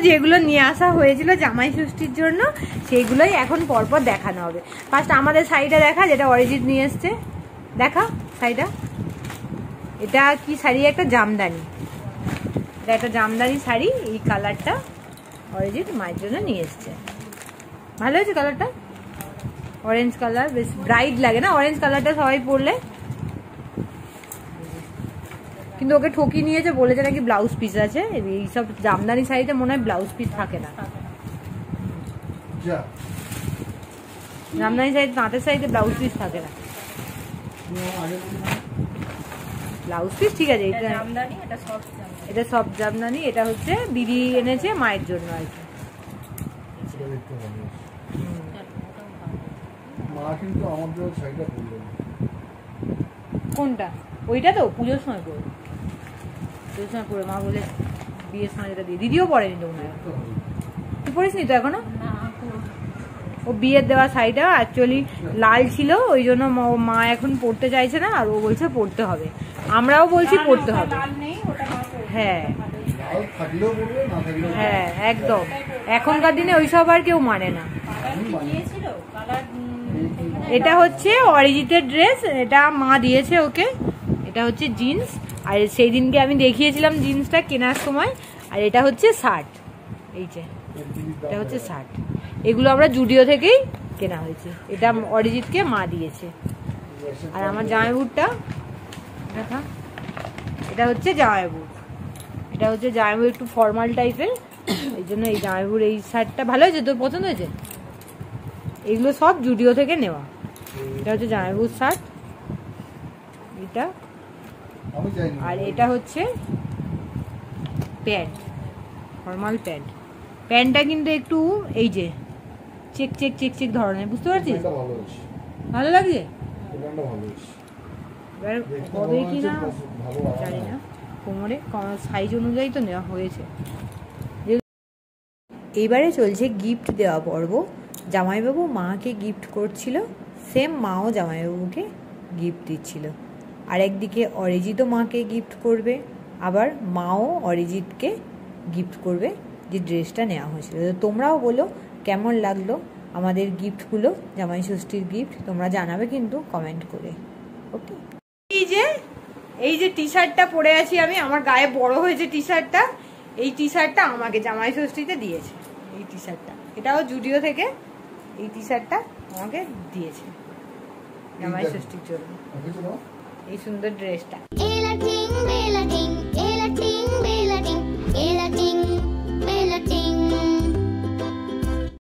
যেগুলো নিয়ে আসা হয়েছিল জামাই ষষ্ঠীর জন্য সেইগুলোই এখন পরপর দেখানো হবে। ফার্স্ট আমাদের শাড়িটা দেখা, যেটা অরিজিৎ নিয়ে এসছে। দেখা শাড়িটা, এটা কি শাড়ি? একটা জামদানি, এটা একটা জামদানি শাড়ি। এই কালারটা অরিজিৎ মায়ের জন্য নিয়ে এসছে। ভালো হয়েছে কালারটা, অরেঞ্জ কালার, বেশ ব্রাইট লাগে না অরেঞ্জ কালারটা সবাই পরলে। কিন্তু ওকে ঠকি নিয়েছে, বলেছে নাকি ব্লাউজ পিস আছে। এইসব জামদানি শাড়িতে মনে হয় ব্লাউজ পিস থাকে না। জামদানি শাড়ি, তাঁতের শাড়িতে ব্লাউজ পিস থাকে না। ব্লাউজ পিস ঠিক আছে, এটা সব জামদানি। এটা হচ্ছে দিদি এনেছে মায়ের জন্য আর কি। কোনটা? ওইটা তো পুজোর সময় পরে, পুজোর সময় পরে মা বলে বিয়ের সময় যেটা দিয়ে। দিদিও পরেনি তো মনে হয়। তুই পরিস নি তো এখনো? ও বিয়ের দেওয়া শাড়িটা অ্যাকচুয়ালি লাল ছিল, ওই জন্য মা এখন পরতে চাইছে না। আর ও বলছে পরতে হবে, আমরাও বলছি পরতে হবে। হ্যাঁ হ্যাঁ একদম, এখনকার দিনে ওইসব আর কেউ মানে না। এটা হচ্ছে অরিজিতের ড্রেস, এটা মা দিয়েছে ওকে। এটা হচ্ছে জিন্স, আর সেই দিনকে আমি দেখিয়েছিলাম জিন্সটা কেনার সময়। আর এটা হচ্ছে শার্ট, এই যে এটা হচ্ছে শার্ট। এগুলো আমরা জুডিও থেকেই কেনা হয়েছে, এটা অরিজিৎকে মা দিয়েছে। আর আমার জামাইবুটটা দেখা, এটা হচ্ছে জামাইবুট। এটা হচ্ছে জামাইবুট একটু ফর্মাল টাইপের, এই জন্য এই জামাইবুট এই শার্টটা ভালো হয়েছে। তোর পছন্দ হয়েছে? এগুলো সব জুডিও থেকে নেওয়া। এটা হচ্ছে জামাইবুট শার্ট, এটা। আর এটা হচ্ছে প্যান্ট, ফর্মাল প্যান্ট। প্যান্টটা কিন্তু একটু এই যে চেক চেক চেক চেক ধরনের, বুঝতে পারছিস? ভালো লাগছে। এবার হবে কি না জানি না, কোমরে সাইজ অনুযায়ী তো নেওয়া হয়েছে। এইবারে চলছে গিফট দেওয়া পর্ব। জামাইবাবু মাকে গিফট করছিল, সেম মাও জামাইবাবুকে গিফট দিচ্ছিল। আর একদিকে অরিজিৎও মাকে গিফট করবে, আবার মাও অরিজিৎকে গিফট করবে যে ড্রেসটা নেওয়া হয়েছিল। তোমরাও বলো কেমন লাগলো আমাদের গিফটগুলো, জামাই ষষ্ঠীর গিফট তোমরা জানাবে কিন্তু কমেন্ট করে। ওকে, এই যে টি শার্টটা পরে আছি আমি, আমার গায়ে বড় হয়েছে টি শার্টটা। এই টি শার্টটা আমাকে জামাই ষষ্ঠীতে দিয়েছে, এই টি শার্টটা। এটাও জুডিও থেকে এই টি শার্টটা আমাকে দিয়েছে জামাই ষষ্ঠীর জন্য, এই সুন্দর ড্রেসটা।